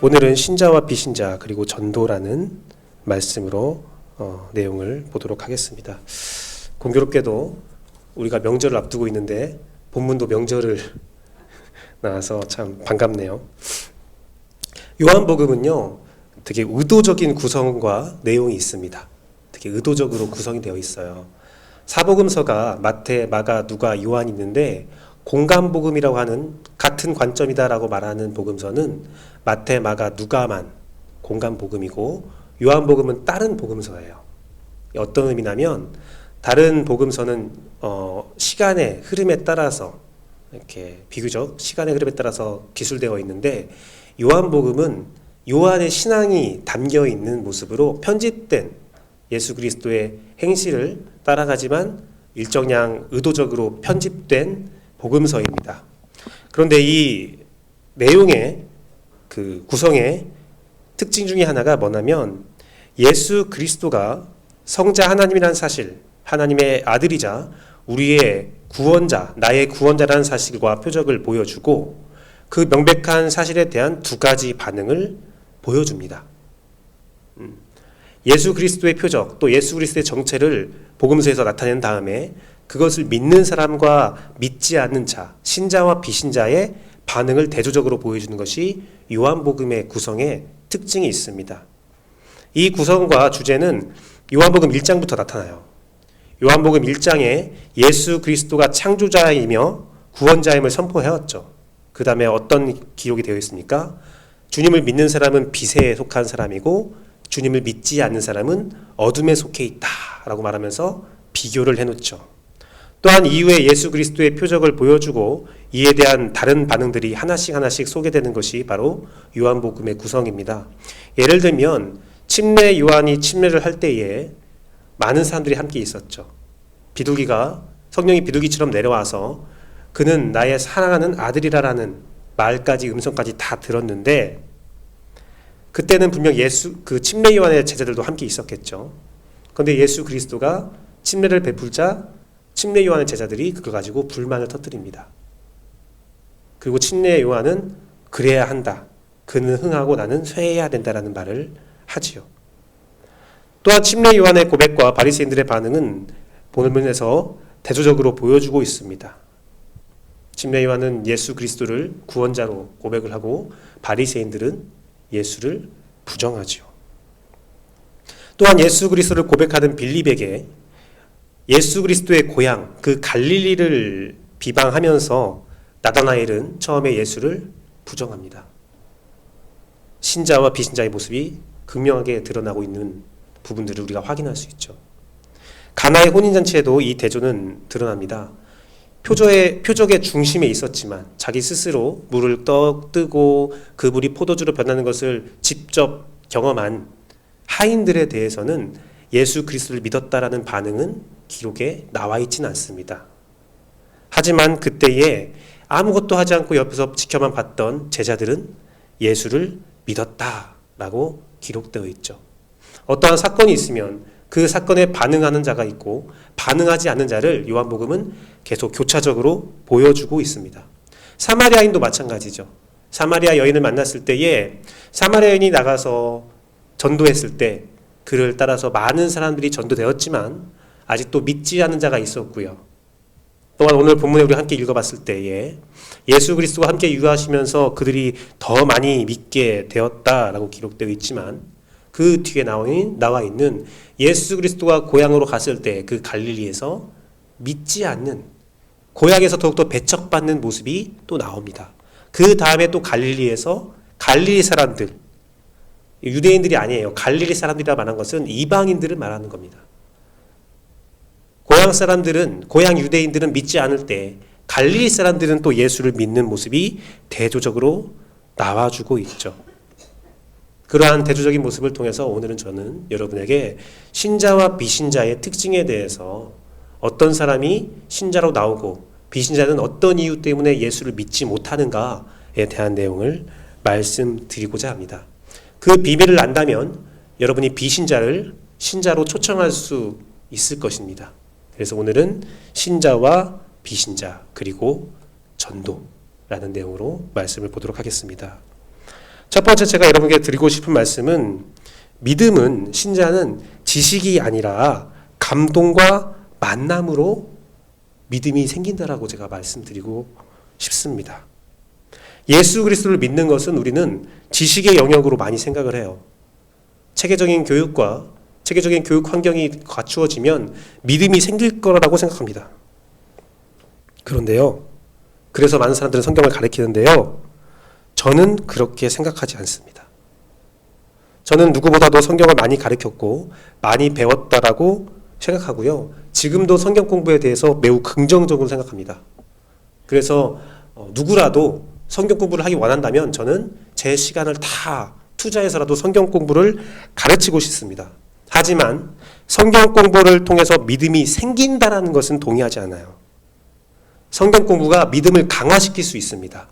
오늘은 신자와 비신자 그리고 전도라는 말씀으로 내용을 보도록 하겠습니다. 공교롭게도 우리가 명절을 앞두고 있는데 본문도 명절을 나와서 참 반갑네요. 요한복음은요, 되게 의도적인 구성과 내용이 있습니다. 되게 의도적으로 구성이 되어 있어요. 사복음서가 마태, 마가, 누가, 요한이 있는데 공간복음이라고 하는 같은 관점이다라고 말하는 복음서는 마태, 마가, 누가만 공간복음이고 요한복음은 다른 복음서예요. 어떤 의미냐면 다른 복음서는 시간의 흐름에 따라서 이렇게 비교적 시간의 흐름에 따라서 기술되어 있는데 요한복음은 요한의 신앙이 담겨 있는 모습으로 편집된 예수 그리스도의 행실을 따라가지만 일정량 의도적으로 편집된 복음서입니다. 그런데 이 내용의 그 구성의 특징 중에 하나가 뭐냐면 예수 그리스도가 성자 하나님이라는 사실, 하나님의 아들이자 우리의 구원자, 나의 구원자라는 사실과 표적을 보여주고 그 명백한 사실에 대한 두 가지 반응을 보여줍니다. 예수 그리스도의 표적, 또 예수 그리스도의 정체를 복음서에서 나타낸 다음에 그것을 믿는 사람과 믿지 않는 자, 신자와 비신자의 반응을 대조적으로 보여주는 것이 요한복음의 구성의 특징이 있습니다. 이 구성과 주제는 요한복음 1장부터 나타나요. 요한복음 1장에 예수 그리스도가 창조자이며 구원자임을 선포해왔죠. 그 다음에 어떤 기록이 되어 있습니까? 주님을 믿는 사람은 빛에 속한 사람이고 주님을 믿지 않는 사람은 어둠에 속해 있다라고 말하면서 비교를 해놓죠. 또한 이후에 예수 그리스도의 표적을 보여주고 이에 대한 다른 반응들이 하나씩 소개되는 것이 바로 요한복음의 구성입니다. 예를 들면 침례 요한이 침례를 할 때에 많은 사람들이 함께 있었죠. 비둘기가 성령이 비둘기처럼 내려와서 그는 나의 사랑하는 아들이라는 말까지 음성까지 다 들었는데 그때는 분명 그 침례 요한의 제자들도 함께 있었겠죠. 그런데 예수 그리스도가 침례를 베풀자 침례 요한의 제자들이 그걸 가지고 불만을 터뜨립니다. 그리고 침례 요한은 그래야 한다. 그는 흥하고 나는 쇠해야 된다라는 말을 하지요. 또한 침례 요한의 고백과 바리새인들의 반응은 본문에서 대조적으로 보여주고 있습니다. 침례 요한은 예수 그리스도를 구원자로 고백을 하고 바리새인들은 예수를 부정하지요. 또한 예수 그리스도를 고백하는 빌립에게 예수 그리스도의 고향 그 갈릴리를 비방하면서 나다나엘은 처음에 예수를 부정합니다. 신자와 비신자의 모습이 극명하게 드러나고 있는 부분들을 우리가 확인할 수 있죠. 가나의 혼인잔치에도 이 대조는 드러납니다. 표적의 중심에 있었지만 자기 스스로 물을 뜨고 그 물이 포도주로 변하는 것을 직접 경험한 하인들에 대해서는 예수 그리스도를 믿었다라는 반응은 기록에 나와 있지는 않습니다. 하지만 그때에 아무것도 하지 않고 옆에서 지켜만 봤던 제자들은 예수를 믿었다라고 기록되어 있죠. 어떠한 사건이 있으면 그 사건에 반응하는 자가 있고 반응하지 않는 자를 요한복음은 계속 교차적으로 보여주고 있습니다. 사마리아인도 마찬가지죠. 사마리아 여인을 만났을 때에 사마리아 여인이 나가서 전도했을 때 그를 따라서 많은 사람들이 전도되었지만 아직도 믿지 않는 자가 있었고요. 또한 오늘 본문에 우리 함께 읽어봤을 때에 예수 그리스도와 함께 유하시면서 그들이 더 많이 믿게 되었다라고 기록되어 있지만 그 뒤에 나와 있는 예수 그리스도가 고향으로 갔을 때 그 갈릴리에서 믿지 않는 고향에서 더욱더 배척받는 모습이 또 나옵니다. 그 다음에 또 갈릴리에서 갈릴리 사람들, 유대인들이 아니에요. 갈릴리 사람들이라 말한 것은 이방인들을 말하는 겁니다. 고향 유대인들은 믿지 않을 때 갈릴리 사람들은 또 예수를 믿는 모습이 대조적으로 나와주고 있죠. 그러한 대조적인 모습을 통해서 오늘은 저는 여러분에게 신자와 비신자의 특징에 대해서 어떤 사람이 신자로 나오고 비신자는 어떤 이유 때문에 예수를 믿지 못하는가에 대한 내용을 말씀드리고자 합니다. 그 비밀을 안다면 여러분이 비신자를 신자로 초청할 수 있을 것입니다. 그래서 오늘은 신자와 비신자 그리고 전도라는 내용으로 말씀을 보도록 하겠습니다. 첫 번째 제가 여러분께 드리고 싶은 말씀은 믿음은 신자는 지식이 아니라 감동과 만남으로 믿음이 생긴다라고 제가 말씀드리고 싶습니다. 예수 그리스도를 믿는 것은 우리는 지식의 영역으로 많이 생각을 해요. 체계적인 교육과 체계적인 교육 환경이 갖추어지면 믿음이 생길 거라고 생각합니다. 그런데요, 그래서 많은 사람들은 성경을 가르치는데요, 저는 그렇게 생각하지 않습니다. 저는 누구보다도 성경을 많이 가르쳤고 많이 배웠다라고 생각하고요, 지금도 성경 공부에 대해서 매우 긍정적으로 생각합니다. 그래서 누구라도 성경 공부를 하기 원한다면 저는 제 시간을 다 투자해서라도 성경 공부를 가르치고 싶습니다. 하지만 성경 공부를 통해서 믿음이 생긴다라는 것은 동의하지 않아요. 성경 공부가 믿음을 강화시킬 수 있습니다.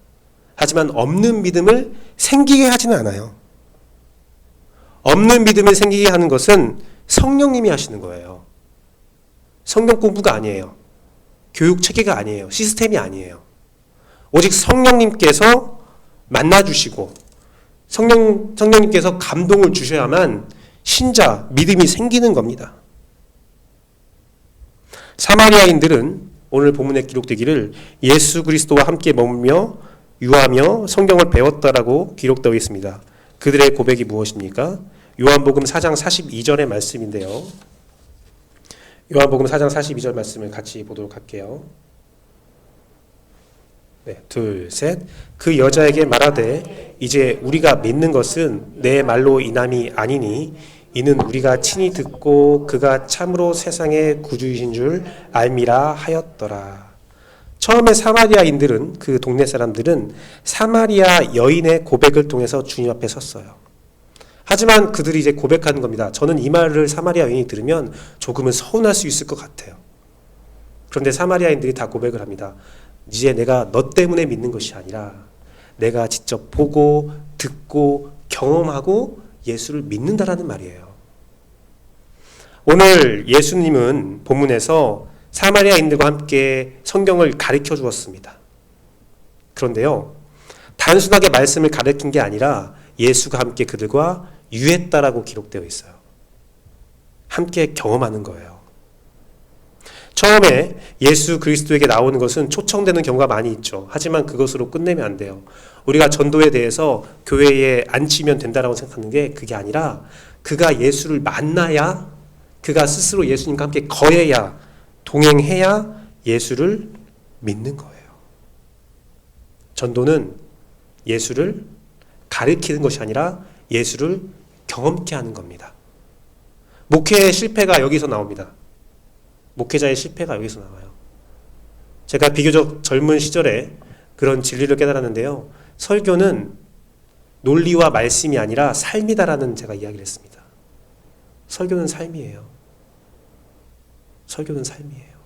하지만 없는 믿음을 생기게 하지는 않아요. 없는 믿음을 생기게 하는 것은 성령님이 하시는 거예요. 성경 공부가 아니에요. 교육 체계가 아니에요. 시스템이 아니에요. 오직 성령님께서 만나주시고 성령님께서 감동을 주셔야만 신자, 믿음이 생기는 겁니다. 사마리아인들은 오늘 본문에 기록되기를 예수 그리스도와 함께 머물며 유하며 성경을 배웠다라고 기록되어 있습니다. 그들의 고백이 무엇입니까? 요한복음 4장 42절의 말씀인데요. 요한복음 4장 42절 말씀을 같이 보도록 할게요. 네, 둘, 셋. 그 여자에게 말하되 이제 우리가 믿는 것은 내 말로 인함이 아니니 이는 우리가 친히 듣고 그가 참으로 세상의 구주이신 줄 알미라 하였더라. 처음에 사마리아인들은, 그 동네 사람들은 사마리아 여인의 고백을 통해서 주님 앞에 섰어요. 하지만 그들이 이제 고백하는 겁니다. 저는 이 말을 사마리아 여인이 들으면 조금은 서운할 수 있을 것 같아요. 그런데 사마리아인들이 다 고백을 합니다. 이제 내가 너 때문에 믿는 것이 아니라 내가 직접 보고 듣고 경험하고 예수를 믿는다라는 말이에요. 오늘 예수님은 본문에서 사마리아인들과 함께 성경을 가르쳐 주었습니다. 그런데요, 단순하게 말씀을 가르친 게 아니라 예수가 함께 그들과 유했다라고 기록되어 있어요. 함께 경험하는 거예요. 처음에 예수 그리스도에게 나오는 것은 초청되는 경우가 많이 있죠. 하지만 그것으로 끝내면 안 돼요. 우리가 전도에 대해서 교회에 앉히면 된다라고 생각하는 게 그게 아니라 그가 예수를 만나야, 그가 스스로 예수님과 함께 거해야, 동행해야 예수를 믿는 거예요. 전도는 예수를 가르치는 것이 아니라 예수를 경험케 하는 겁니다. 목회의 실패가 여기서 나옵니다. 목회자의 실패가 여기서 나와요. 제가 비교적 젊은 시절에 그런 진리를 깨달았는데요, 설교는 논리와 말씀이 아니라 삶이다라는 제가 이야기를 했습니다. 설교는 삶이에요. 설교는 삶이에요.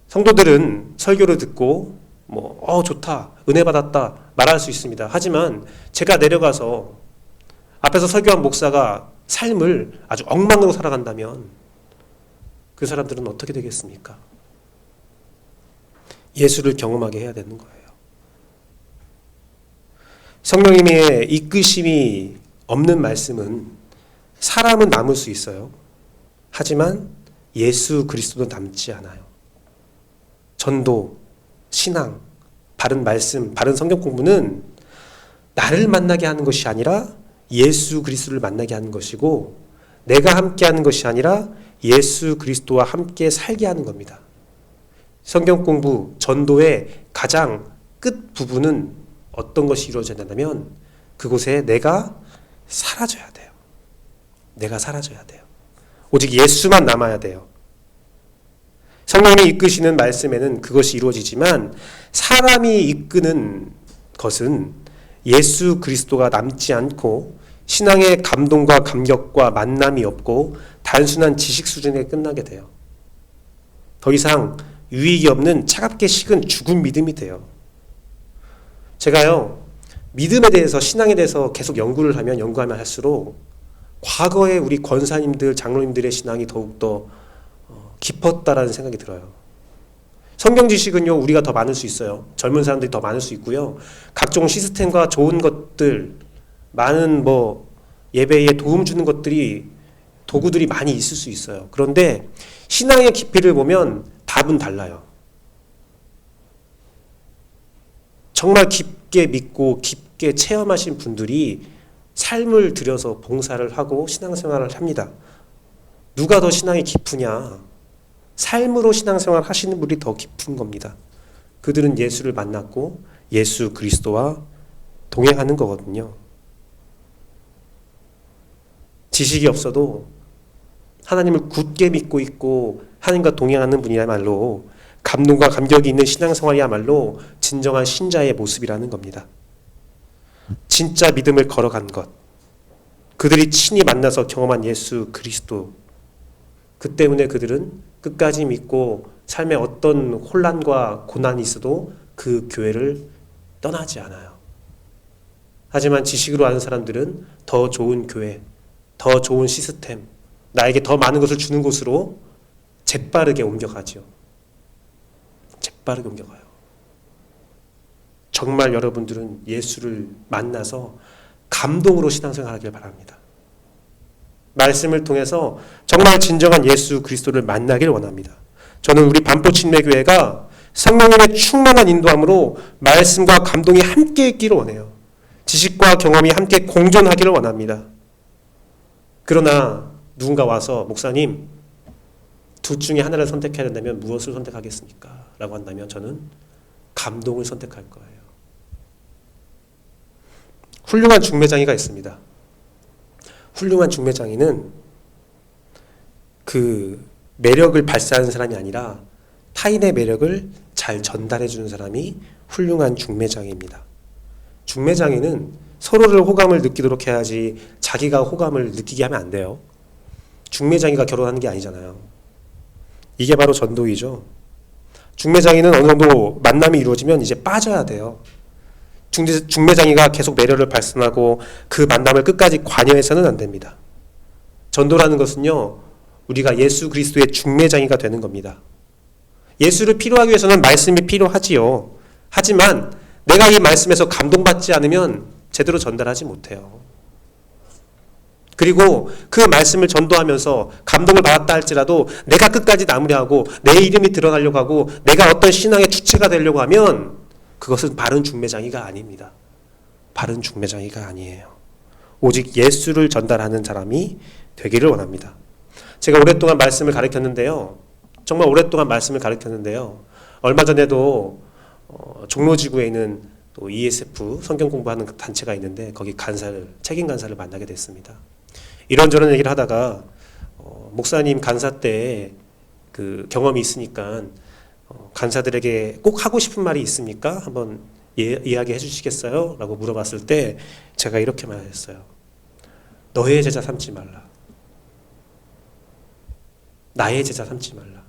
성도들은 설교를 듣고 좋다, 은혜 받았다 말할 수 있습니다. 하지만 제가 내려가서 앞에서 설교한 목사가 삶을 아주 엉망으로 살아간다면 그 사람들은 어떻게 되겠습니까? 예수를 경험하게 해야 되는 거예요. 성령님의 이끄심이 없는 말씀은 사람은 남을 수 있어요. 하지만 예수 그리스도는 남지 않아요. 전도, 신앙, 바른 말씀, 바른 성경 공부는 나를 만나게 하는 것이 아니라 예수 그리스도를 만나게 하는 것이고, 내가 함께 하는 것이 아니라 예수 그리스도와 함께 살게 하는 겁니다. 성경 공부, 전도의 가장 끝 부분은 어떤 것이 이루어져야 된다면 그곳에 내가 사라져야 돼요. 내가 사라져야 돼요. 오직 예수만 남아야 돼요. 성령이 이끄시는 말씀에는 그것이 이루어지지만 사람이 이끄는 것은 예수 그리스도가 남지 않고 신앙의 감동과 감격과 만남이 없고 단순한 지식 수준에 끝나게 돼요. 더 이상 유익이 없는 차갑게 식은 죽은 믿음이 돼요. 제가요, 믿음에 대해서, 신앙에 대해서 계속 연구하면 할수록 과거에 우리 권사님들, 장로님들의 신앙이 더욱더 깊었다라는 생각이 들어요. 성경 지식은요, 우리가 더 많을 수 있어요. 젊은 사람들이 더 많을 수 있고요. 각종 시스템과 좋은 것들, 많은 예배에 도움 주는 것들이, 도구들이 많이 있을 수 있어요. 그런데 신앙의 깊이를 보면 답은 달라요. 정말 깊게 믿고 깊게 체험하신 분들이 삶을 들여서 봉사를 하고 신앙생활을 합니다. 누가 더 신앙이 깊으냐? 삶으로 신앙생활 하시는 분이 더 깊은 겁니다. 그들은 예수를 만났고 예수 그리스도와 동행하는 거거든요. 지식이 없어도 하나님을 굳게 믿고 있고 하나님과 동행하는 분이야말로 감동과 감격이 있는 신앙생활이야말로 진정한 신자의 모습이라는 겁니다. 진짜 믿음을 걸어간 것, 그들이 친히 만나서 경험한 예수 그리스도, 그 때문에 그들은 끝까지 믿고 삶에 어떤 혼란과 고난이 있어도 그 교회를 떠나지 않아요. 하지만 지식으로 아는 사람들은 더 좋은 교회, 더 좋은 시스템, 나에게 더 많은 것을 주는 곳으로 재빠르게 옮겨가죠. 재빠르게 옮겨가요. 정말 여러분들은 예수를 만나서 감동으로 신앙생활 하길 바랍니다. 말씀을 통해서 정말 진정한 예수 그리스도를 만나길 원합니다. 저는 우리 반포침례교회가 성령님의 충만한 인도함으로 말씀과 감동이 함께 있기를 원해요. 지식과 경험이 함께 공존하기를 원합니다. 그러나 누군가 와서 목사님, 둘 중에 하나를 선택해야 된다면 무엇을 선택하겠습니까? 라고 한다면 저는 감동을 선택할 거예요. 훌륭한 중매장이가 있습니다. 훌륭한 중매장이는 그 매력을 발산하는 사람이 아니라 타인의 매력을 잘 전달해 주는 사람이 훌륭한 중매장입니다. 중매장이는 서로를 호감을 느끼도록 해야지 자기가 호감을 느끼게 하면 안 돼요. 중매장이가 결혼하는 게 아니잖아요. 이게 바로 전도이죠. 중매장이는 어느 정도 만남이 이루어지면 이제 빠져야 돼요. 중매장이가 계속 매력을 발산하고 그 만남을 끝까지 관여해서는 안 됩니다. 전도라는 것은요, 우리가 예수 그리스도의 중매장이가 되는 겁니다. 예수를 필요하기 위해서는 말씀이 필요하지요. 하지만 내가 이 말씀에서 감동받지 않으면 제대로 전달하지 못해요. 그리고 그 말씀을 전도하면서 감동을 받았다 할지라도 내가 끝까지 남으려 하고 내 이름이 드러나려고 하고 내가 어떤 신앙의 주체가 되려고 하면 그것은 바른 중매장이가 아닙니다. 바른 중매장이가 아니에요. 오직 예수를 전달하는 사람이 되기를 원합니다. 제가 오랫동안 말씀을 가르쳤는데요. 정말 오랫동안 말씀을 가르쳤는데요. 얼마 전에도 종로지구에 있는 또 ESF 성경 공부하는 단체가 있는데 거기 책임 간사를 만나게 됐습니다. 이런저런 얘기를 하다가 목사님 간사 때 그 경험이 있으니까 간사들에게 꼭 하고 싶은 말이 있습니까? 한번 이야기해 주시겠어요? 라고 물어봤을 때 제가 이렇게 말했어요. 너의 제자 삼지 말라. 나의 제자 삼지 말라.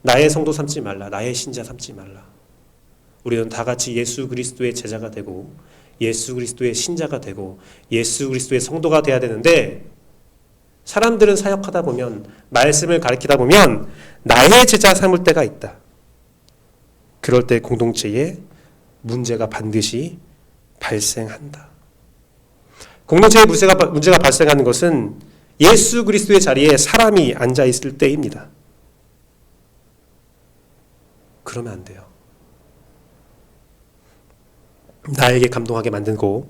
나의 성도 삼지 말라. 나의 신자 삼지 말라. 우리는 다 같이 예수 그리스도의 제자가 되고 예수 그리스도의 신자가 되고 예수 그리스도의 성도가 돼야 되는데 사람들은 사역하다 보면 말씀을 가르치다 보면 나의 제자 삼을 때가 있다. 그럴 때 공동체에 문제가 반드시 발생한다. 공동체에 문제가 발생하는 것은 예수 그리스도의 자리에 사람이 앉아 있을 때입니다. 그러면 안 돼요. 나에게 감동하게 만들고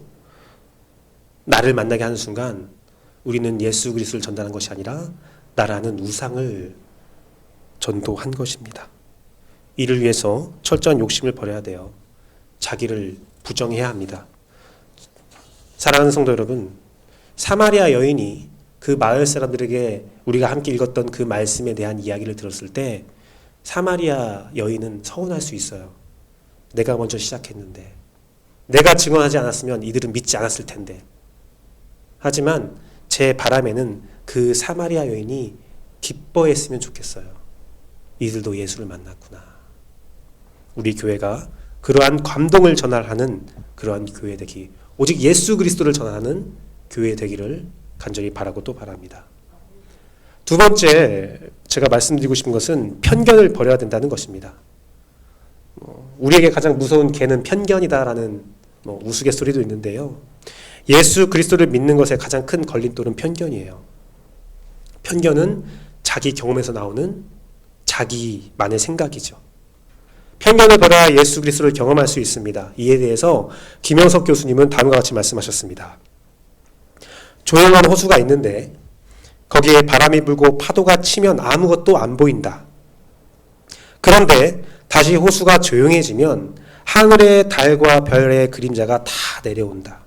나를 만나게 하는 순간 우리는 예수 그리스도를 전달한 것이 아니라 나라는 우상을 전도한 것입니다. 이를 위해서 철저한 욕심을 버려야 돼요. 자기를 부정해야 합니다. 사랑하는 성도 여러분, 사마리아 여인이 그 마을 사람들에게 우리가 함께 읽었던 그 말씀에 대한 이야기를 들었을 때 사마리아 여인은 서운할 수 있어요. 내가 먼저 시작했는데 내가 증언하지 않았으면 이들은 믿지 않았을 텐데. 하지만 제 바람에는 그 사마리아 여인이 기뻐했으면 좋겠어요. 이들도 예수를 만났구나. 우리 교회가 그러한 감동을 전하는 그러한 교회 되기, 오직 예수 그리스도를 전하는 교회 되기를 간절히 바라고 또 바랍니다. 두 번째 제가 말씀드리고 싶은 것은 편견을 버려야 된다는 것입니다. 우리에게 가장 무서운 개는 편견이다라는 우스갯소리도 있는데요. 예수 그리스도를 믿는 것의 가장 큰 걸림돌은 편견이에요. 편견은 자기 경험에서 나오는 자기만의 생각이죠. 편견을 버려야 예수 그리스도를 경험할 수 있습니다. 이에 대해서 김영석 교수님은 다음과 같이 말씀하셨습니다. 조용한 호수가 있는데 거기에 바람이 불고 파도가 치면 아무것도 안 보인다. 그런데 다시 호수가 조용해지면 하늘의 달과 별의 그림자가 다 내려온다.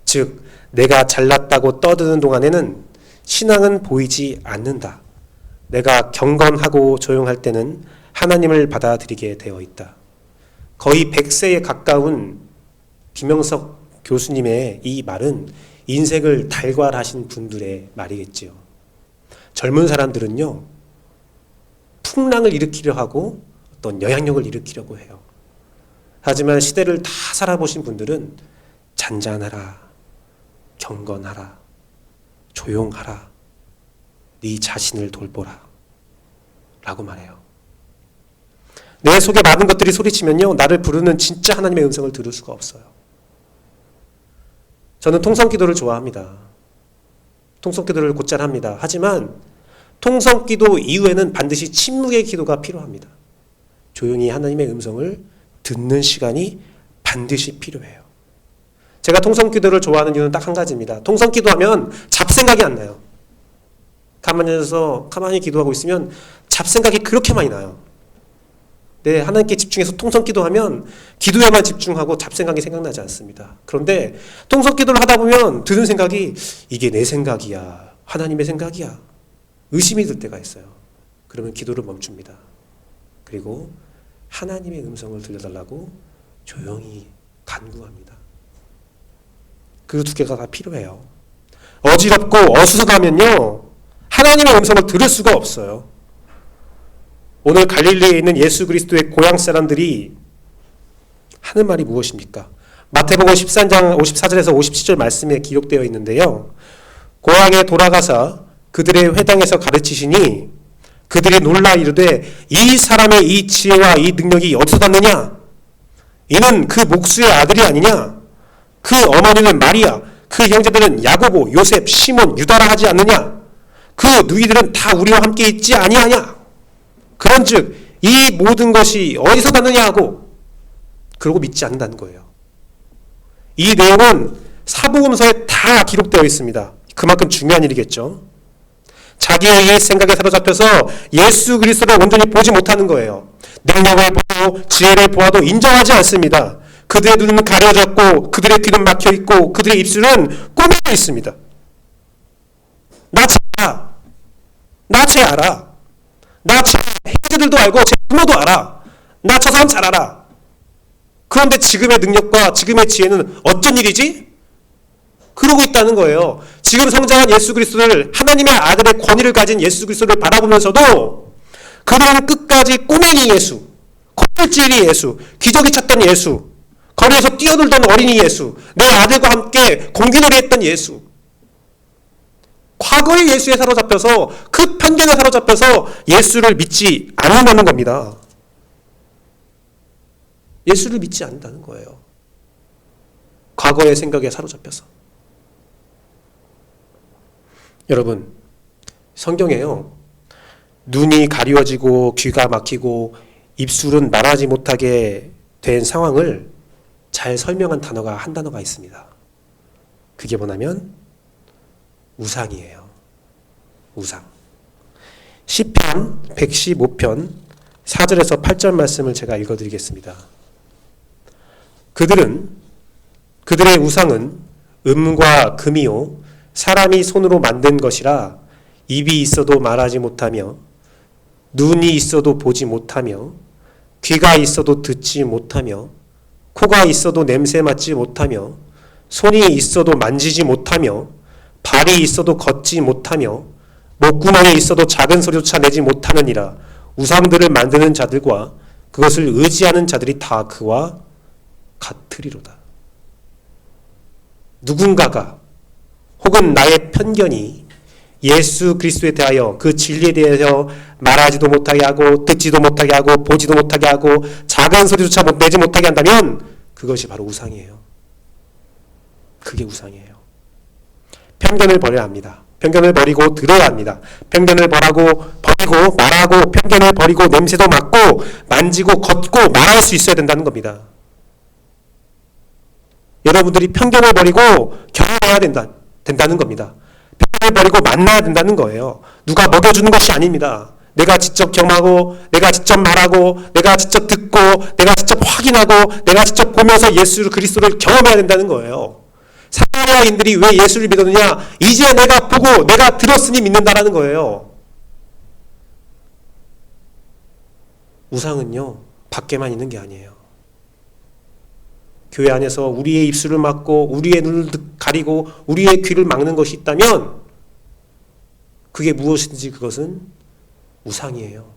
즉 내가 잘났다고 떠드는 동안에는 신앙은 보이지 않는다. 내가 경건하고 조용할 때는 하나님을 받아들이게 되어 있다. 거의 100세에 가까운 김영석 교수님의 이 말은 인생을 달괄하신 분들의 말이겠지요. 젊은 사람들은요, 풍랑을 일으키려 하고 어떤 영향력을 일으키려고 해요. 하지만 시대를 다 살아보신 분들은 잔잔하라, 경건하라, 조용하라, 네 자신을 돌보라 라고 말해요. 내 속에 많은 것들이 소리치면요, 나를 부르는 진짜 하나님의 음성을 들을 수가 없어요. 저는 통성기도를 좋아합니다. 통성기도를 곧잘 합니다. 하지만 통성기도 이후에는 반드시 침묵의 기도가 필요합니다. 조용히 하나님의 음성을 듣는 시간이 반드시 필요해요. 제가 통성기도를 좋아하는 이유는 딱 한 가지입니다. 통성기도하면 잡생각이 안 나요. 가만히 앉아서 가만히 기도하고 있으면 잡생각이 그렇게 많이 나요. 네, 하나님께 집중해서 통성기도하면 기도에만 집중하고 잡생각이 생각나지 않습니다. 그런데 통성기도를 하다 보면 드는 생각이 이게 내 생각이야, 하나님의 생각이야, 의심이 들 때가 있어요. 그러면 기도를 멈춥니다. 그리고 하나님의 음성을 들려달라고 조용히 간구합니다. 그 두 개가 다 필요해요. 어지럽고 어수선하면요, 하나님의 음성을 들을 수가 없어요. 오늘 갈릴리에 있는 예수 그리스도의 고향 사람들이 하는 말이 무엇입니까? 마태복음 13장 54절에서 57절 말씀에 기록되어 있는데요. 고향에 돌아가서 그들의 회당에서 가르치시니 그들이 놀라 이르되 이 사람의 이 지혜와 이 능력이 어디서 났느냐? 이는 그 목수의 아들이 아니냐? 그 어머니는 마리아, 그 형제들은 야고보, 요셉, 시몬, 유다라 하지 않느냐? 그 누이들은 다 우리와 함께 있지 아니하냐? 그런즉 이 모든 것이 어디서 났느냐 하고 그러고 믿지 않는다는 거예요. 이 내용은 사복음서에 다 기록되어 있습니다. 그만큼 중요한 일이겠죠. 자기의 생각에 사로잡혀서 예수 그리스도를 온전히 보지 못하는 거예요. 능력을 보고 지혜를 보아도 인정하지 않습니다. 그들의 눈은 가려졌고 그들의 귀는 막혀있고 그들의 입술은 꼬매져 있습니다. 나 쟤 알아. 나 쟤 형제들도 알고 제 부모도 알아. 나 저 사람 잘 알아. 그런데 지금의 능력과 지금의 지혜는 어쩐 일이지? 그러고 있다는 거예요. 지금 성장한 예수 그리스도를, 하나님의 아들의 권위를 가진 예수 그리스도를 바라보면서도 그들은 끝까지 꼬맹이 예수, 코뿔질이 예수, 기저귀 찼던 예수, 거리에서 뛰어놀던 어린이 예수, 내 아들과 함께 공기놀이 했던 예수, 과거의 예수에 사로잡혀서 그 편견에 사로잡혀서 예수를 믿지 않는다는 겁니다. 예수를 믿지 않는다는 거예요. 과거의 생각에 사로잡혀서. 여러분, 성경에요, 눈이 가려지고 귀가 막히고 입술은 말하지 못하게 된 상황을 잘 설명한 단어가 한 단어가 있습니다. 그게 뭐냐면 우상이에요. 우상. 시편 115편 4절에서 8절 말씀을 제가 읽어드리겠습니다. 그들의 우상은 음과 금이요 사람이 손으로 만든 것이라 입이 있어도 말하지 못하며 눈이 있어도 보지 못하며 귀가 있어도 듣지 못하며 코가 있어도 냄새 맡지 못하며 손이 있어도 만지지 못하며 발이 있어도 걷지 못하며 목구멍이 있어도 작은 소리조차 내지 못하느니라. 우상들을 만드는 자들과 그것을 의지하는 자들이 다 그와 같으리로다. 누군가가 혹은 나의 편견이 예수 그리스도에 대하여, 그 진리에 대해서 말하지도 못하게 하고 듣지도 못하게 하고 보지도 못하게 하고 작은 소리조차 내지 못하게 한다면 그것이 바로 우상이에요. 그게 우상이에요. 편견을 버려야 합니다. 편견을 버리고 들어야 합니다. 편견을 버리고 말하고, 편견을 버리고 냄새도 맡고 만지고 걷고 말할 수 있어야 된다는 겁니다. 여러분들이 편견을 버리고 경험해야 된다는 겁니다. 편견을 버리고 만나야 된다는 거예요. 누가 먹여주는 것이 아닙니다. 내가 직접 경험하고, 내가 직접 말하고, 내가 직접 듣고, 내가 직접 확인하고, 내가 직접 보면서 예수 그리스도를 경험해야 된다는 거예요. 사마리아인들이 왜 예수를 믿었느냐? 이제 내가 보고 내가 들었으니 믿는다라는 거예요. 우상은요, 밖에만 있는 게 아니에요. 교회 안에서 우리의 입술을 막고 우리의 눈을 가리고 우리의 귀를 막는 것이 있다면 그게 무엇인지 그것은 우상이에요.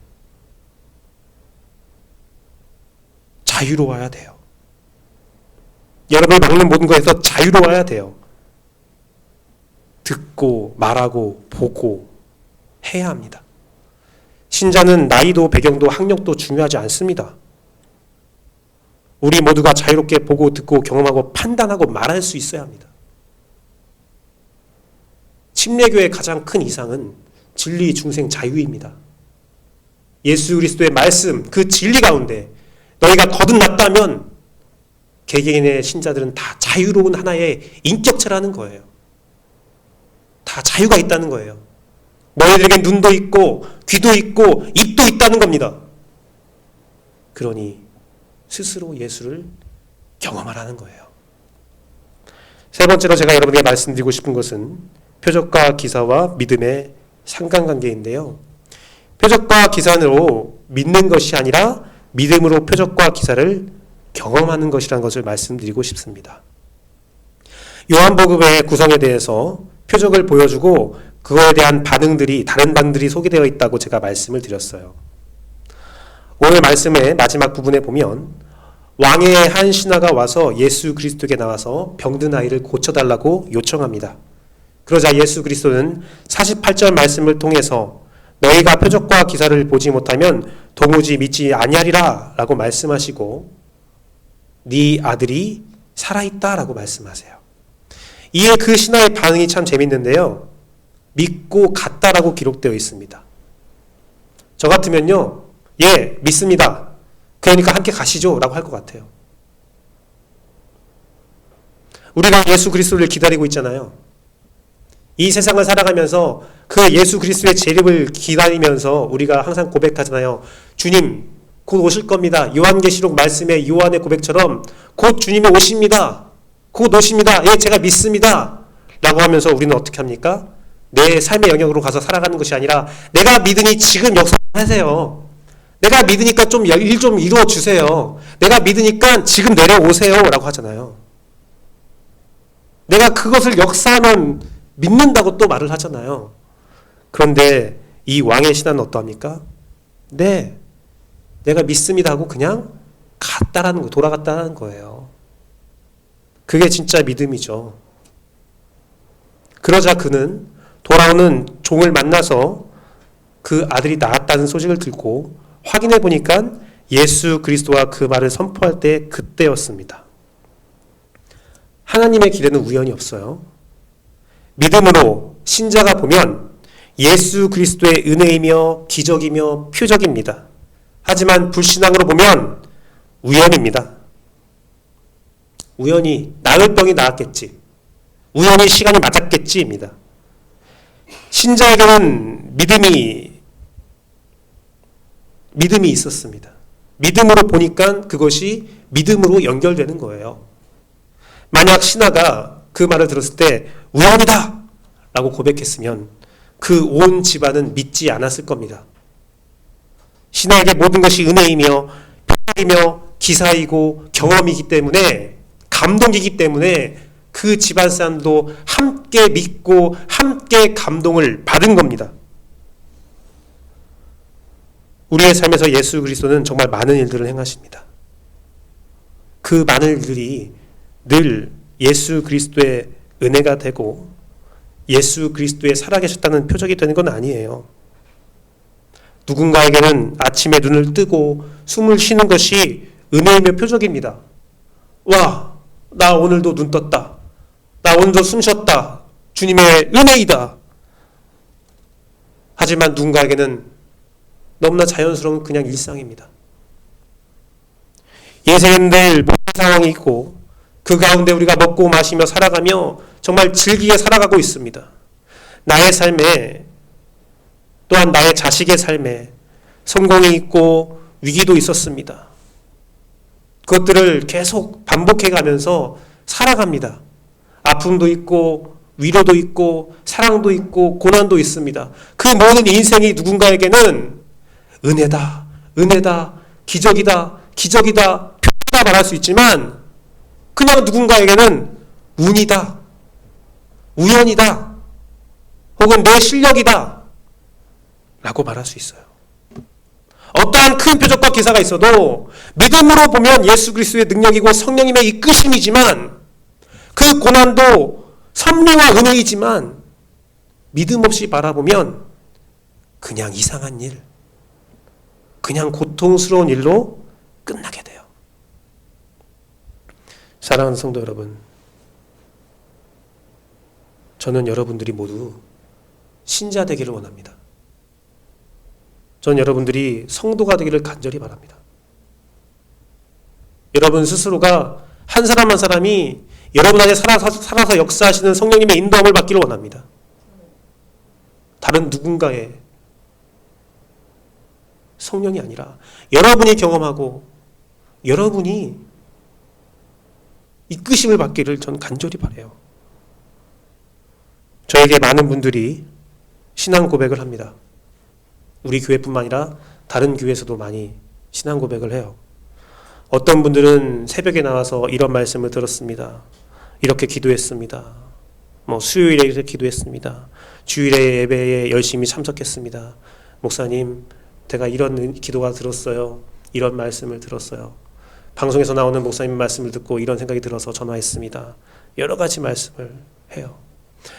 자유로워야 돼요. 여러분을 막는 모든 것에서 자유로워야 돼요. 듣고 말하고 보고 해야 합니다. 신자는 나이도 배경도 학력도 중요하지 않습니다. 우리 모두가 자유롭게 보고 듣고 경험하고 판단하고 말할 수 있어야 합니다. 침례교의 가장 큰 이상은 진리 중생 자유입니다. 예수 그리스도의 말씀, 그 진리 가운데 너희가 거듭났다면 개개인의 신자들은 다 자유로운 하나의 인격체라는 거예요. 다 자유가 있다는 거예요. 너희들에게 눈도 있고 귀도 있고 입도 있다는 겁니다. 그러니 스스로 예수를 경험하라는 거예요. 세 번째로 제가 여러분에게 말씀드리고 싶은 것은 표적과 기사와 믿음의 상관관계인데요. 표적과 기사로 믿는 것이 아니라 믿음으로 표적과 기사를 경험하는 것이라는 것을 말씀드리고 싶습니다. 요한복음의 구성에 대해서 표적을 보여주고 그거에 대한 다른 반응들이 소개되어 있다고 제가 말씀을 드렸어요. 오늘 말씀의 마지막 부분에 보면 왕의 한 신하가 와서 예수 그리스도에게 나와서 병든 아이를 고쳐달라고 요청합니다. 그러자 예수 그리스도는 48절 말씀을 통해서 너희가 표적과 기사를 보지 못하면 도무지 믿지 아니하리라 라고 말씀하시고 네 아들이 살아있다 라고 말씀하세요. 이에 그 신하의 반응이 참 재밌는데요. 믿고 갔다라고 기록되어 있습니다. 저 같으면요, 예, 믿습니다. 그러니까 함께 가시죠 라고 할 것 같아요. 우리가 예수 그리스도를 기다리고 있잖아요. 이 세상을 살아가면서 그 예수 그리스도의 재림을 기다리면서 우리가 항상 고백하잖아요. 주님 곧 오실 겁니다. 요한계시록 말씀의 요한의 고백처럼 곧 주님이 오십니다. 곧 오십니다. 예, 제가 믿습니다. 라고 하면서 우리는 어떻게 합니까? 내 삶의 영역으로 가서 살아가는 것이 아니라 내가 믿으니 지금 역사하세요. 내가 믿으니까 일 좀 이루어 주세요. 내가 믿으니까 지금 내려오세요. 라고 하잖아요. 내가 그것을 역사하면 믿는다고 또 말을 하잖아요. 그런데 이 왕의 신하는 어떠합니까? 네, 내가 믿습니다 하고 그냥 돌아갔다는 거예요. 그게 진짜 믿음이죠. 그러자 그는 돌아오는 종을 만나서 그 아들이 나았다는 소식을 듣고 확인해 보니까 예수 그리스도와 그 말을 선포할 때 그때였습니다. 하나님의 길에는 우연이 없어요. 믿음으로 신자가 보면 예수 그리스도의 은혜이며 기적이며 표적입니다. 하지만 불신앙으로 보면 우연입니다. 우연히 나을 병이 나았겠지. 우연히 시간이 맞았겠지입니다. 신자에게는 믿음이 있었습니다. 믿음으로 보니까 그것이 믿음으로 연결되는 거예요. 만약 신하가 그 말을 들었을 때 우연이다 라고 고백했으면 그 온 집안은 믿지 않았을 겁니다. 신하에게 모든 것이 은혜이며 표적이며 기사이고 경험이기 때문에, 감동이기 때문에 그 집안 사람도 함께 믿고 함께 감동을 받은 겁니다. 우리의 삶에서 예수 그리스도는 정말 많은 일들을 행하십니다. 그 많은 일들이 늘 예수 그리스도의 은혜가 되고 예수 그리스도의 살아계셨다는 표적이 되는 건 아니에요. 누군가에게는 아침에 눈을 뜨고 숨을 쉬는 것이 은혜이며 표적입니다. 와, 나 오늘도 눈 떴다. 나 오늘도 숨 쉬었다. 주님의 은혜이다. 하지만 누군가에게는 너무나 자연스러운 그냥 일상입니다. 인생은 늘 모든 상황이 있고 그 가운데 우리가 먹고 마시며 살아가며 정말 즐기게 살아가고 있습니다. 나의 삶에 또한 나의 자식의 삶에 성공이 있고 위기도 있었습니다. 그것들을 계속 반복해 가면서 살아갑니다. 아픔도 있고 위로도 있고 사랑도 있고 고난도 있습니다. 그 모든 인생이 누군가에게는 은혜다, 은혜다, 기적이다, 기적이다, 표적이다 말할 수 있지만 그냥 누군가에게는 운이다, 우연이다, 혹은 내 실력이다 라고 말할 수 있어요. 어떠한 큰 표적과 기사가 있어도 믿음으로 보면 예수 그리스도의 능력이고 성령님의 이끄심이지만 그 고난도 섭리와 은혜이지만 믿음 없이 바라보면 그냥 이상한 일, 그냥 고통스러운 일로 끝나게 돼요. 사랑하는 성도 여러분, 저는 여러분들이 모두 신자 되기를 원합니다. 전 여러분들이 성도가 되기를 간절히 바랍니다. 여러분 스스로가 한 사람 한 사람이 여러분 안에 살아서 역사하시는 성령님의 인도함을 받기를 원합니다. 다른 누군가의 성령이 아니라 여러분이 경험하고 여러분이 이끄심을 받기를 전 간절히 바라요. 저에게 많은 분들이 신앙 고백을 합니다. 우리 교회뿐만 아니라 다른 교회에서도 많이 신앙 고백을 해요. 어떤 분들은 새벽에 나와서 이런 말씀을 들었습니다. 이렇게 기도했습니다. 수요일에 이렇게 기도했습니다. 주일에 예배에 열심히 참석했습니다. 목사님, 제가 이런 기도가 들었어요. 이런 말씀을 들었어요. 방송에서 나오는 목사님 말씀을 듣고 이런 생각이 들어서 전화했습니다. 여러 가지 말씀을 해요.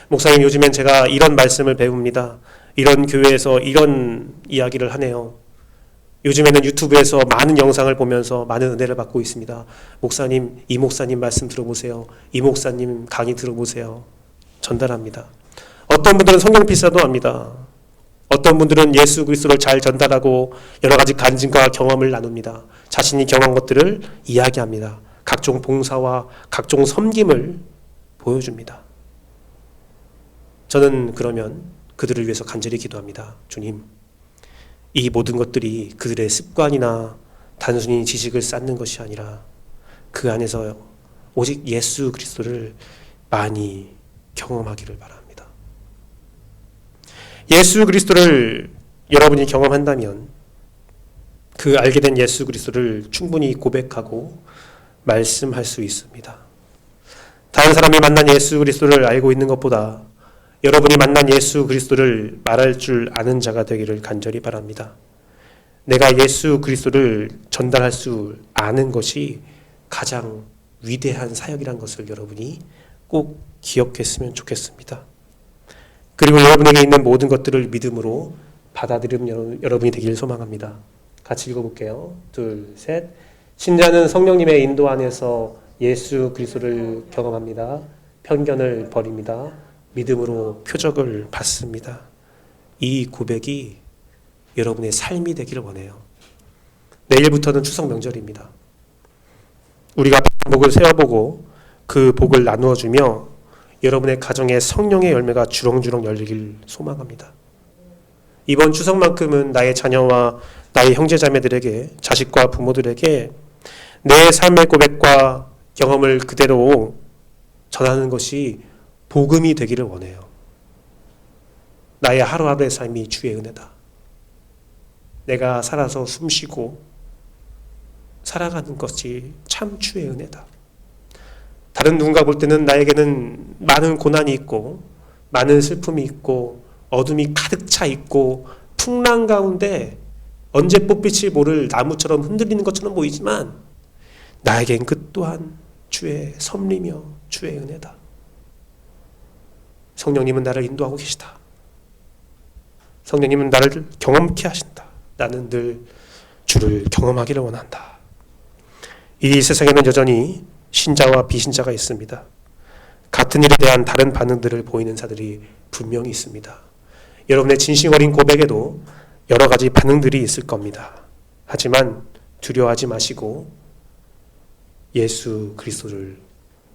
목사님, 요즘엔 제가 이런 말씀을 배웁니다. 이런 교회에서 이런 이야기를 하네요. 요즘에는 유튜브에서 많은 영상을 보면서 많은 은혜를 받고 있습니다. 목사님, 이 목사님 말씀 들어보세요. 이 목사님 강의 들어보세요. 전달합니다. 어떤 분들은 성경 필사도 합니다. 어떤 분들은 예수 그리스도를 잘 전달하고 여러 가지 간증과 경험을 나눕니다. 자신이 경험한 것들을 이야기합니다. 각종 봉사와 각종 섬김을 보여줍니다. 저는 그러면 그들을 위해서 간절히 기도합니다. 주님, 이 모든 것들이 그들의 습관이나 단순히 지식을 쌓는 것이 아니라 그 안에서 오직 예수 그리스도를 많이 경험하기를 바랍니다. 예수 그리스도를 여러분이 경험한다면 그 알게 된 예수 그리스도를 충분히 고백하고 말씀할 수 있습니다. 다른 사람이 만난 예수 그리스도를 알고 있는 것보다 여러분이 만난 예수 그리스도를 말할 줄 아는 자가 되기를 간절히 바랍니다. 내가 예수 그리스도를 전달할 수 아는 것이 가장 위대한 사역이라는 것을 여러분이 꼭 기억했으면 좋겠습니다. 그리고 여러분에게 있는 모든 것들을 믿음으로 받아들이는 여러분이 되기를 소망합니다. 같이 읽어볼게요. 둘, 셋. 신자는 성령님의 인도 안에서 예수 그리스도를 경험합니다. 편견을 버립니다. 믿음으로 표적을 받습니다. 이 고백이 여러분의 삶이 되기를 원해요. 내일부터는 추석 명절입니다. 우리가 복을 세워보고 그 복을 나누어주며 여러분의 가정에 성령의 열매가 주렁주렁 열리길 소망합니다. 이번 추석만큼은 나의 자녀와 나의 형제자매들에게, 자식과 부모들에게 내 삶의 고백과 경험을 그대로 전하는 것이 복음이 되기를 원해요. 나의 하루하루의 삶이 주의 은혜다. 내가 살아서 숨쉬고 살아가는 것이 참 주의 은혜다. 다른 누군가 볼 때는 나에게는 많은 고난이 있고 많은 슬픔이 있고 어둠이 가득 차 있고 풍랑 가운데 언제 꽃빛을 모를 나무처럼 흔들리는 것처럼 보이지만 나에겐 그 또한 주의 섭리며 주의 은혜다. 성령님은 나를 인도하고 계시다. 성령님은 나를 경험케 하신다. 나는 늘 주를 경험하기를 원한다. 이 세상에는 여전히 신자와 비신자가 있습니다. 같은 일에 대한 다른 반응들을 보이는 자들이 분명히 있습니다. 여러분의 진심 어린 고백에도 여러 가지 반응들이 있을 겁니다. 하지만 두려워하지 마시고 예수 그리스도를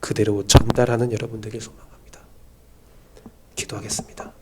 그대로 전달하는 여러분 되길 소망합니다. 기도하겠습니다.